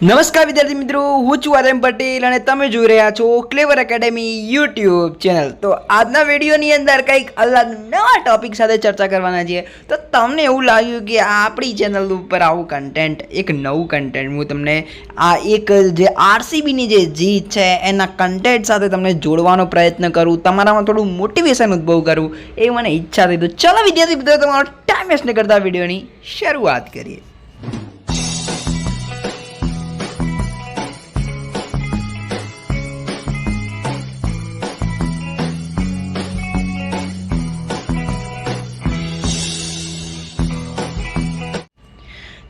નમસ્કાર વિદ્યાર્થી મિત્રો, હું છું આર્યન પટેલ અને તમે જોઈ રહ્યા છો ક્લેવર એકેડેમી યુટ્યુબ ચેનલ। તો આજના વિડીયોની અંદર કંઈક અલગ નવા ટોપિક સાથે ચર્ચા કરવાના છીએ। તો તમને એવું લાગ્યું કે આપણી ચેનલ ઉપર આવું કન્ટેન્ટ, એક નવું કન્ટેન્ટ હું તમને આ એક જે આરસીબીની જે જીત છે એના કન્ટેન્ટ સાથે તમને જોડવાનો પ્રયત્ન કરું, તમારામાં થોડું મોટિવેશન ઉદ્ભવ કરું એ મને ઈચ્છા થઈ। તો ચલો વિદ્યાર્થી મિત્રો, તમારો ટાઈમ વેસ્ટ ન કરતા વિડીયોની શરૂઆત કરીએ।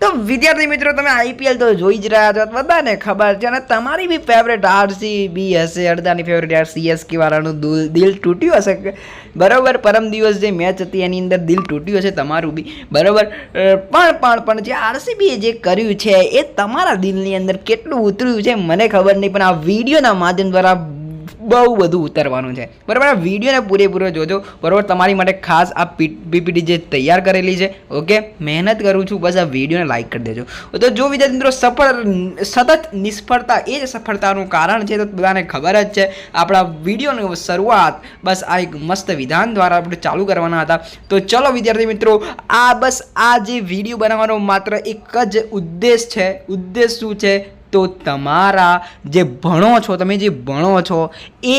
તો વિદ્યાર્થી મિત્રો, તમે આઈપીએલ તો જોઈ જ રહ્યા છો, બધાને ખબર છે અને તમારી બી ફેવરેટ આરસીબી હશે, અડધાની ફેવરેટ યાર સીએસકે વાળાનું દિલ તૂટ્યું હશે, બરાબર। પરમ દિવસ જે મેચ હતી એની અંદર દિલ તૂટ્યું હશે તમારું બી, બરાબર। પણ જે આરસીબીએ જે કર્યું છે એ તમારા દિલની અંદર કેટલું ઉતર્યું છે મને ખબર નહીં, પણ આ વિડીયોના માધ્યમ દ્વારા બહુ બધું ઉતરવાનું છે, બરાબર। આ વિડીયોને પૂરેપૂરો જોજો, બરાબર। તમારી માટે ખાસ આ પીપીટી જે તૈયાર કરેલી છે, ઓકે, મહેનત કરું છું, બસ આ વિડીયોને લાઈક કરી દેજો। તો જો વિદ્યાર્થી મિત્રો, સતત નિષ્ફળતા એ જ સફળતાનું કારણ છે, તો બધાને ખબર જ છે। આપણા વિડીયોની શરૂઆત બસ આ એક મસ્ત વિધાન દ્વારા આપણે ચાલુ કરવાના હતા। તો ચલો વિદ્યાર્થી મિત્રો, આ જે વિડીયો બનાવવાનો માત્ર એક જ ઉદ્દેશ છે। ઉદ્દેશ શું છે? તો તમારા જે ભણો છો, તમે જે ભણો છો એ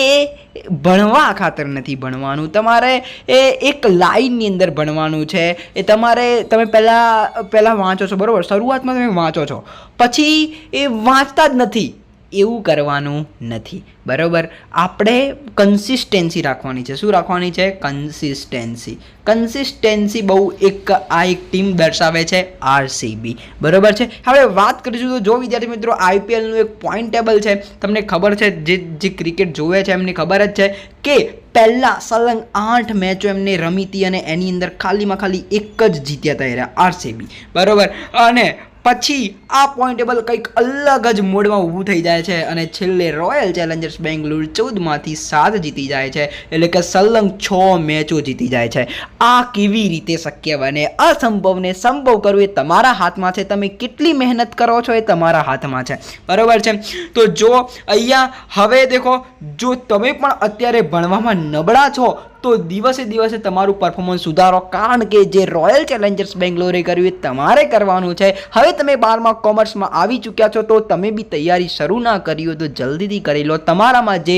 ભણવા ખાતર નથી ભણવાનું, તમારે એ એક લાઈનની અંદર ભણવાનું છે। એ તમે પહેલાં વાંચો છો, બરાબર, શરૂઆતમાં તમે વાંચો છો, પછી એ વાંચતા જ નથી, એવું કરવાનું નથી, બરાબર। આપણે કન્સિસ્ટન્સી રાખવાની છે। શું રાખવાની છે? કન્સિસ્ટન્સી બહુ એક ટીમ દર્શાવે છે આરસીબી, બરાબર છે। હવે વાત કરીશું તો જો વિદ્યાર્થી મિત્રો, આઈપીએલનું એક પોઈન્ટ ટેબલ છે, તમને ખબર છે, જે ક્રિકેટ જોવે છે એમને ખબર જ છે કે પહેલાં સલંગ 8 મેચો એમને રમી હતી અને એની અંદર ખાલીમાં ખાલી એક જ જીત્યા હતા આરસીબી, બરાબર। અને પછી આ પોઈન્ટ ટેબલ કંઈક અલગ જ મોડમાં ઊભું થઈ જાય છે અને છેલ્લે રોયલ ચેલેન્જર્સ બેંગ્લોર 14માંથી 7 જીતી જાય છે, એટલે કે સલંગ 6 મેચો જીતી જાય છે। આ કેવી રીતે શક્ય બને? અસંભવને સંભવ કરવું એ તમારા હાથમાં છે, તમે કેટલી મહેનત કરો છો એ તમારા હાથમાં છે, બરાબર છે। તો જો અહીંયા હવે દેખો, જો તમે પણ અત્યારે ભણવામાં નબળા છો તો દિવસે દિવસે તમારું પરફોર્મન્સ સુધારો, કારણ કે જે રોયલ ચેલેન્જર્સ બેંગ્લોરે કર્યું એ તમારે કરવાનું છે। હવે તમે 12માં કોમર્સમાં આવી ચૂક્યા છો, તો તમે બી તૈયારી શરૂ ના કરી હોય તો જલ્દીથી કરી લો। તમારામાં જે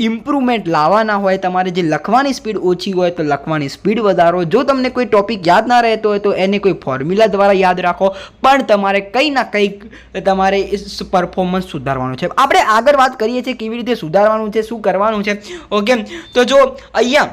ઇમ્પ્રુવમેન્ટ લાવવાના હોય, તમારે જે લખવાની સ્પીડ ઓછી હોય તો લખવાની સ્પીડ વધારો, જો તમને કોઈ ટોપિક યાદ ના રહેતો હોય તો એને કોઈ ફોર્મ્યુલા દ્વારા યાદ રાખો, પણ તમારે કંઈ ના કંઈક તમારે પરફોર્મન્સ સુધારવાનું છે। આપણે આગળ વાત કરીએ છીએ કેવી રીતે સુધારવાનું છે, શું કરવાનું છે, ઓકે। તો જો અહીંયા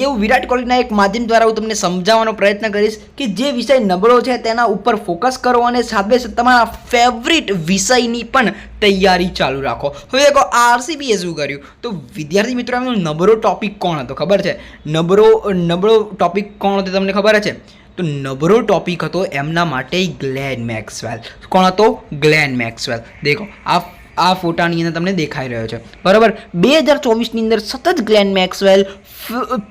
હું વિરાટ કોહલીના એક માધ્યમ દ્વારા હું તમને સમજાવવાનો પ્રયત્ન કરીશ કે જે વિષય નબળો છે તેના ઉપર ફોકસ કરો અને સાથે તમારા ફેવરિટ વિષયની પણ તૈયારી ચાલુ રાખો। હવે દેખો, આરસીબીએ શું કર્યું? તો વિદ્યાર્થી મિત્રો, એમનો નબળો ટોપિક કોણ હતો ખબર છે? નબળો ટોપિક કોણ હતો તમને ખબર છે? તો નબળો ટોપિક હતો એમના માટે ગ્લેન મેક્સવેલ। કોણ હતો? Glenn Maxwell. દેખો, આ ફોટાની અંદર તમને દેખાઈ રહ્યો છે, બરાબર। 2024ની અંદર સતત ગ્લેન મેક્સવેલ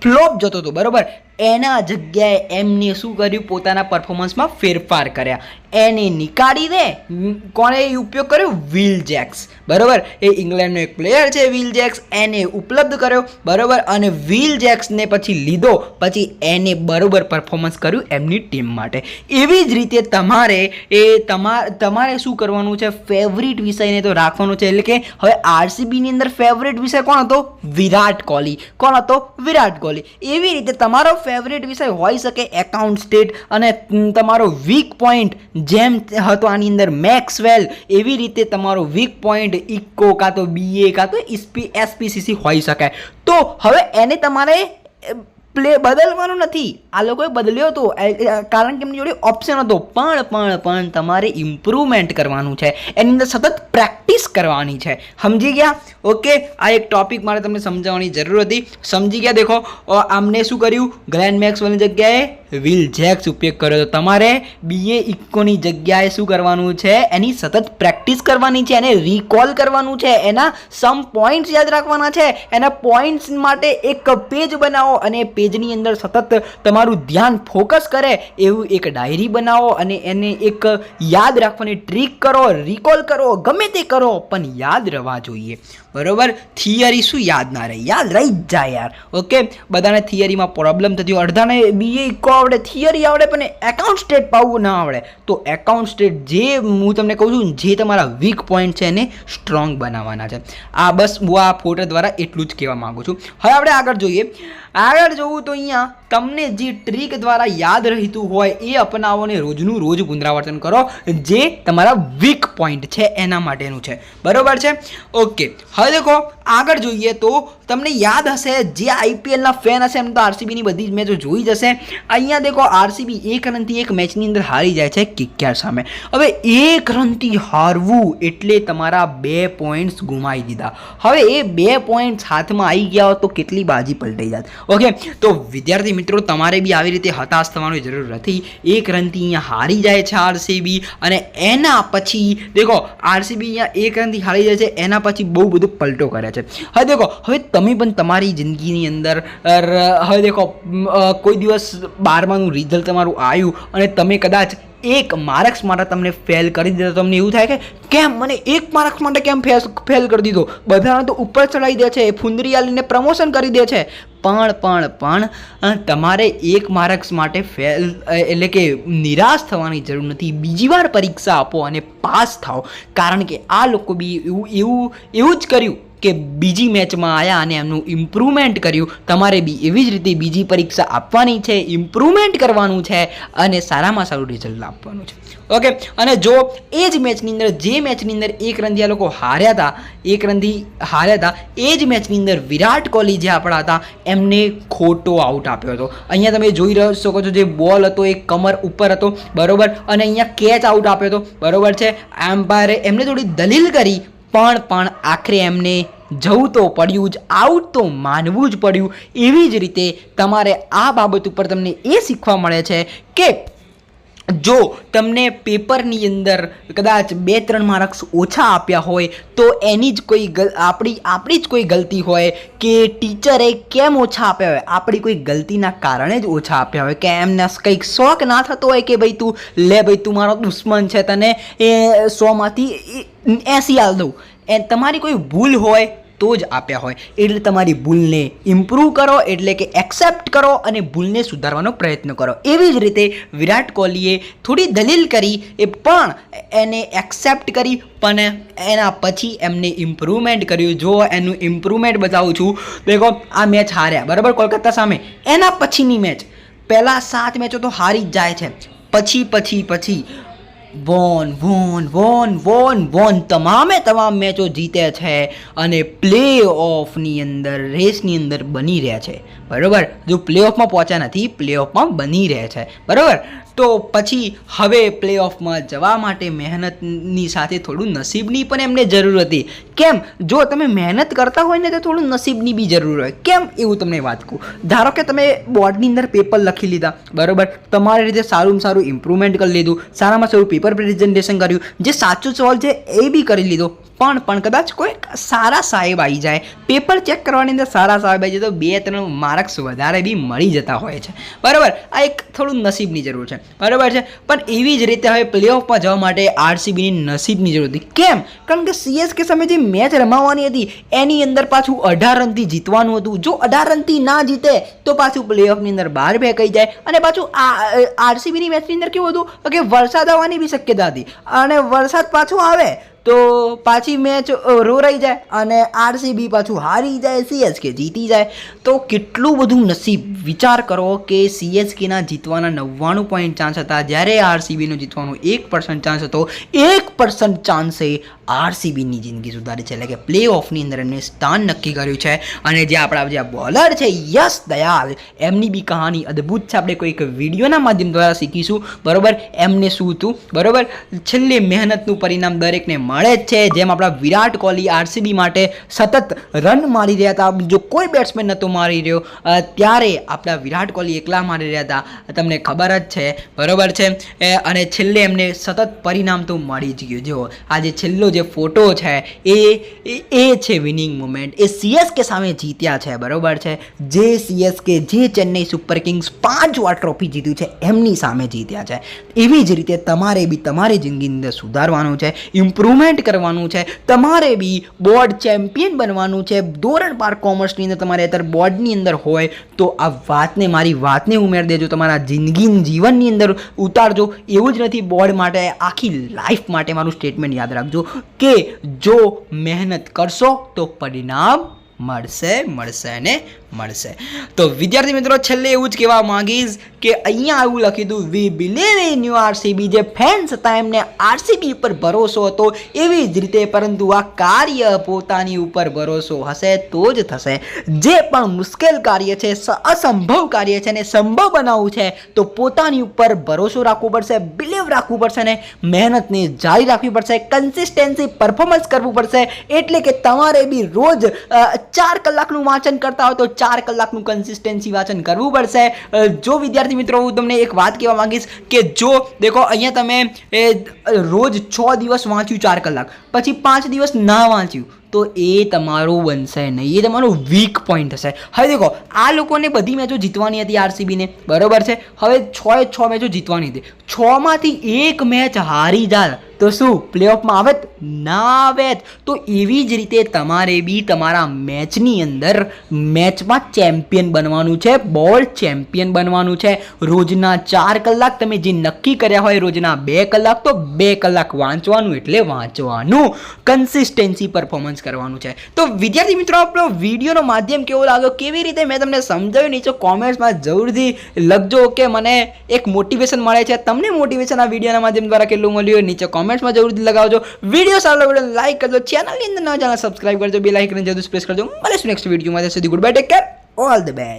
ફ્લોપ જતો હતો, બરાબર। એના જગ્યાએ એમને શું કર્યું? પોતાના પરફોર્મન્સમાં ફેરફાર કર્યા, એને નીકાળીને કોણે ઉપયોગ કર્યો? વિલ જેક્સ, બરાબર। એ ઇંગ્લેન્ડનો એક પ્લેયર છે વિલ જેક્સ, એને ઉપલબ્ધ કર્યો, બરાબર। અને વિલ જેક્સને પછી લીધો, પછી એને બરાબર પરફોર્મન્સ કર્યું એમની ટીમ માટે। એવી જ રીતે તમારે શું કરવાનું છે? ફેવરિટ વિષયને તો રાખવાનું છે, એટલે કે હવે આરસીબીની અંદર ફેવરિટ વિષય કોણ હતો? વિરાટ કોહલી। કોણ હતો? વિરાટ કોહલી। એવી રીતે તમારો ફેવરેટ વિષય હોઈ શકે એકાઉન્ટ સ્ટેટ, અને તમારો વીક પોઈન્ટ જેમ હતો આની અંદર મેક્સવેલ, એવી રીતે તમારો વીક પોઈન્ટ ઇકો કાં તો બીએ કાં તો એસપીસીસી હોઈ શકે। તો હવે એને તમારે બદલવાનું નથી, આ લોકોએ બદલ્યો હતો કારણ કે એમની જોડે ઓપ્શન હતો, પણ તમારે ઇમ્પ્રુવમેન્ટ કરવાનું છે, એની અંદર સતત પ્રેક્ટિસ કરવાની છે, સમજી ગયા? ઓકે, આ એક ટોપિક મારે તમને સમજાવવાની જરૂર હતી, સમજી ગયા? દેખો, આમને શું કર્યું? ગ્લેન મેક્સવેલની જગ્યાએ વિલ જેક્સ ઉપયોગ કર્યો હતો. તમારે BA ઇકોની જગ્યાએ શું કરવાનું છે, એની સતત પ્રેક્ટિસ કરવાની છે, એને રિકોલ કરવાનું છે, એના સમ પોઈન્ટ્સ યાદ રાખવાના છે. એના પોઈન્ટ્સ માટે એક પેજ બનાવો અને પેજની અંદર સતત તમારું ધ્યાન ફોકસ કરે એવું એક ડાયરી બનાવો અને એને એક યાદ રાખવાની ટ્રીક કરો, રિકોલ કરો, ગમે તે કરો પણ યાદ રહેવા જોઈએ. બરોબર, થિયરી શું યાદ ના રહે, યાદ રહી જ જાય યાર. ઓકે, બધાને થિયરીમાં પ્રોબ્લેમ થતી હોય, અડધાને BA ઇકો આવડે, થિયરી આવડે પણ એકાઉન્ટ સ્ટેટ પાવવું ના આવડે. તો એકાઉન્ટ સ્ટેટ જે હું તમને કહું છું, જે તમારા વીક પોઈન્ટ છે એને સ્ટ્રોંગ બનાવવાના છે. આ બસ હું આ ફોટો દ્વારા એટલું જ કહેવા માગું છું. હવે આપણે આગળ જોઈએ. આગળ જોવું તો અહીંયા તમને જે ટ્રીક દ્વારા યાદ રહેતું હોય એ અપનાવો ને રોજનું રોજ પુનરાવર્તન કરો, જે તમારા વીક પોઈન્ટ છે એના માટેનું છે. બરોબર છે? ઓકે, હવે દેખો આગળ જોઈએ તો તમને યાદ હશે, જે IPLના ફેન હશે એમ તો RCBની બધી જ મેચો જોઈ જશે. અહીંયા દેખો RCB 1 રનથી એક મેચની અંદર હારી જાય છે KKR સામે. હવે 1 રનથી હારવું એટલે તમારા 2 પોઈન્ટ્સ ગુમાવી દીધા. હવે એ 2 પોઈન્ટ્સ હાથમાં આવી ગયા હોત તો કેટલી બાજી પલટાઈ જાત. ઓકે, તો વિદ્યાર્થી મિત્રો તમારે બી આવી રીતે હતાશ થવાની જરૂર નથી. 1 રનથી અહીંયા હારી જાય છે RCB અને એના પછી દેખો RCB અહીંયા 1 રનથી હારી જાય છે, એના પછી બહુ બધું પલટો કરે છે. હવે દેખો, હવે તમે પણ તમારી જિંદગીની અંદર હવે દેખો કોઈ દિવસ 12માનું રિઝલ્ટ તમારું આવ્યું અને તમે કદાચ 1 માર્ક્સ માટે તમને ફેલ કરી દીધો. તમને એવું થાય કે કેમ મને 1 માર્ક્સ માટે કેમ ફેલ કરી દીધો, બધાને તો ઉપર ચડાવી દે છે, ફુંદરી આલીને પ્રમોશન કરી દે છે. પણ તમારે 1 માર્ક્સ માટે ફેલ એટલે કે નિરાશ થવાની જરૂર નથી. બીજી વાર પરીક્ષા આપો અને પાસ થાઓ. કારણ કે આ લોકો બી એવું જ કર્યું કે બીજી મેચમાં આવ્યા અને એમનું ઇમ્પ્રુવમેન્ટ કર્યું. તમારે બી એવી જ રીતે બીજી પરીક્ષા આપવાની છે, ઇમ્પ્રુવમેન્ટ કરવાનું છે અને સારામાં સારું રિઝલ્ટ આપવાનું છે. ઓકે, અને જો એ જ મેચની અંદર, જે મેચની અંદર 1 રનથી આ લોકો હાર્યા હતા, 1 રનથી હાર્યા હતા, એ જ મેચની અંદર વિરાટ કોહલી જે આપણા હતા એમને ખોટો આઉટ આપ્યો હતો. અહીંયા તમે જોઈ શકો છો, જે બોલ હતો એ કમર ઉપર હતો. બરોબર, અને અહીંયા કેચ આઉટ આપ્યો હતો. બરોબર છે, એમ્પાયરે એમને થોડી દલીલ કરી પણ આખરે એમને જવું તો પડ્યું જ, આઉટ તો માનવું જ પડ્યું. એવી જ રીતે તમારે આ બાબત ઉપર તમને એ શીખવા મળે છે કે જો તમને પેપરની અંદર કદાચ 2-3 માર્ક્સ ઓછા આપ્યા હોય તો એની જ કોઈ આપણી જ કોઈ ગલતી હોય કે ટીચરે કેમ ઓછા આપ્યા હોય, આપણી કોઈ ગલતીના કારણે જ ઓછા આપ્યા હોય, કે એમને કંઈક શોખ ના થતો હોય કે ભાઈ તું લે, ભાઈ તું મારો દુશ્મન છે, તને એ 100માંથી 80 આલ દઉં. તમારી કોઈ ભૂલ હોય તો જ આપ્યા હોય. એટલે તમારી ભૂલને ઇમ્પ્રૂવ કરો, એટલે કે એક્સેપ્ટ કરો અને ભૂલને સુધારવાનો પ્રયત્ન કરો. એવી જ રીતે વિરાટ કોહલીએ થોડી દલીલ કરી, એ પણ એને એક્સેપ્ટ કરી, પણ એના પછી એમને ઇમ્પ્રુવમેન્ટ કર્યું. જો એનું ઇમ્પ્રુવમેન્ટ બતાવું છું, દેખો આ મેચ હાર્યા બરાબર કોલકાતા સામે, એના પછીની મેચ, પહેલાં 7 મેચો તો હારી જ જાય છે, પછી વોન તમામ મેચો જીતે છે અને પ્લે ઓફની અંદર, રેસની અંદર બની રહ્યા છે. બરાબર, જો પ્લે ઓફમાં પહોંચ્યા નથી, પ્લે ઓફમાં બની રહ્યા છે. બરાબર, તો પછી હવે પ્લે ઓફમાં જવા માટે મહેનતની સાથે થોડું નસીબની પણ એમને જરૂર હતી. કેમ? જો તમે મહેનત કરતા હોય ને તો થોડું નસીબની બી જરૂર હોય. કેમ એવું તમને વાત કહું. ધારો કે તમે બોર્ડની અંદર પેપર લખી લીધા, બરાબર, તમારી રીતે સારું ઇમ્પ્રુવમેન્ટ કરી લીધું, સારામાં સારું પેપર પ્રેઝન્ટેશન કર્યું, જે સાચો સવાલ છે એ બી કરી લીધો, પણ કદાચ કોઈ સારા સાહેબ આવી જાય, પેપર ચેક કરવાની અંદર સારા સાહેબ આવી જાય તો 2-3 માર્ક્સ વધારે બી મળી જતા હોય છે. બરાબર, આ એક થોડું નસીબની જરૂર છે. બરાબર છે, પણ એવી જ રીતે હવે પ્લે ઓફમાં જવા માટે RCBની નસીબની જરૂર હતી. કેમ? કારણ કે CSK સામે જે મેચ રમાવાની હતી એની અંદર પાછું 18 રનથી જીતવાનું હતું. જો 18 રનથી ના જીતે તો પાછું પ્લે ઓફની અંદર બહાર ફેંકાઈ જાય. અને પાછું RCBની મેચની અંદર કેવું હતું કે વરસાદ આવવાની બી શક્યતા હતી, અને વરસાદ પાછું આવે તો પાછી મેચ રોરાઈ જાય અને RCB પાછું હારી જાય, CSK જીતી જાય. તો કેટલું બધું નસીબ. વિચાર કરો કે CSKના જીતવાના 99% ચાન્સ હતા, જ્યારે RCBનું જીતવાનું 1% ચાન્સ હતો. 1% ચાન્સે RCBની જિંદગી સુધારી છે, એટલે કે પ્લે ઓફની અંદર એમને સ્થાન નક્કી કર્યું છે. અને જે આપણા જે બોલર છે યશ દયાલ, એમની બી કહાની અદ્ભુત છે. આપણે કોઈક વિડીયોના માધ્યમ દ્વારા શીખીશું. બરાબર, એમને શું હતું, બરાબર, છેલ્લે મહેનતનું પરિણામ દરેકને મળે જ છે. જેમ આપણા વિરાટ કોહલી આરસીબી માટે સતત રન મારી રહ્યા હતા, બીજો કોઈ બેટ્સમેન નહોતો મારી રહ્યો, ત્યારે આપણા વિરાટ કોહલી એકલા મારી રહ્યા હતા, તમને ખબર જ છે, બરોબર છે. અને છેલ્લે એમને સતત પરિણામ તો મળી જ ગયું. જો આજે છેલ્લો જે ફોટો છે એ છે વિનિંગ મોમેન્ટ. એ સીએસકે સામે જીત્યા છે, બરોબર છે. જે સીએસકે, જે ચેન્નઈ સુપર કિંગ્સ 5 વાર ટ્રોફી જીત્યું છે એમની સામે જીત્યા છે. એવી જ રીતે તમારે બી તમારી જિંદગીની અંદર સુધારવાનું છે, ઇમ્પ્રુવમેન્ટ કરવાનું છે, તમારે બી બોર્ડ ચેમ્પિયન બનવાનું છે. ધોરણ 12 કોમર્સની અંદર તમારે અત્યારે બોર્ડની અંદર હોય તો આ વાતને, મારી વાતને ઉમેર દેજો, તમારા જીવનની અંદર ઉતારજો. એવું જ નથી બોર્ડ માટે, આખી લાઈફ માટે મારું સ્ટેટમેન્ટ યાદ રાખજો કે જો મહેનત કરશો તો પરિણામ મળશે ને મળશે. તો વિદ્યાર્થી મિત્રો, છેલ્લે એવું જ કહેવા માંગીશ કે અહીંયા આવું લખ્યું હતું, વી બિલીવ ઇન યુ આરસીબી. જે ફેન્સ હતા એમને આરસીબી ઉપર ભરોસો હતો, એવી જ રીતે પરંતુ આ કાર્ય પોતાની ઉપર ભરોસો હશે તો જ થશે. જે પણ મુશ્કેલ કાર્ય છે, અસંભવ કાર્ય છે ને સંભવ બનાવવું છે તો પોતાની ઉપર ભરોસો રાખવો પડશે, બિલીવ રાખવું પડશે ને મહેનતને જારી રાખવી પડશે, કન્સિસ્ટન્સી પરફોર્મન્સ કરવું પડશે. એટલે કે તમારે બી રોજ 4 કલાકનું વાંચન કરતા હોય તો 4 કલાકનું કન્સિસ્ટન્સી વાંચન કરવું પડશે. જો વિદ્યાર્થી મિત્રો, હું તમને એક વાત કહેવા માંગીશ કે જો દેખો અહીંયા તમે રોજ 6 દિવસ વાંચ્યું 4 કલાક, પછી 5 દિવસ ના વાંચ્યું તો એ તમારું બનશે નહીં, એ તમારું વીક પોઈન્ટ હશે. હવે દેખો, આ લોકોને બધી મેચો જીતવાની હતી આરસીબીને, બરોબર છે. હવે 6 મેચો જીતવાની હતી, 6 માંથી 1 મેચ હારી જાય તો શું પ્લેઓફમાં આવે? ના આવે. તો એવી જ રીતે તમારે બી તમારા મેચની અંદર મેચમાં ચેમ્પિયન બનવાનું છે, બોર્ડ ચેમ્પિયન બનવાનું છે. રોજના 4 કલાક તમે જે નક્કી કર્યા હોય, રોજના 2 કલાક તો 2 કલાક વાંચવાનું, એટલે વાંચવાનું, કન્સિસ્ટન્સી પરફોર્મન્સ કરવાનું છે. તો વિદ્યાર્થી મિત્રો, આપણો વિડીયોનો માધ્યમ કેવો લાગ્યો, કેવી રીતે મેં તમને સમજાવ્યું, નીચે કોમેન્ટ્સમાં જરૂરથી લખજો કે મને એક મોટિવેશન મળે છે. તમને મોટિવેશન આ વિડીયોના માધ્યમ દ્વારા કેટલું મળ્યું નીચે કોમેન્ટ્સમાં જરૂરથી લગાવજો. વિડીયો સારો લાગે તો લાઈક કરજો, ચેનલની અંદર નવા ચેનલ સબસ્ક્રાઇબ કરજો, બેલ આઇકન જરૂર પ્રેસ કરજો. મળીશું નેક્સ્ટ વિડીયોમાં. ત્યાં સુધી good bye, take care, all the best.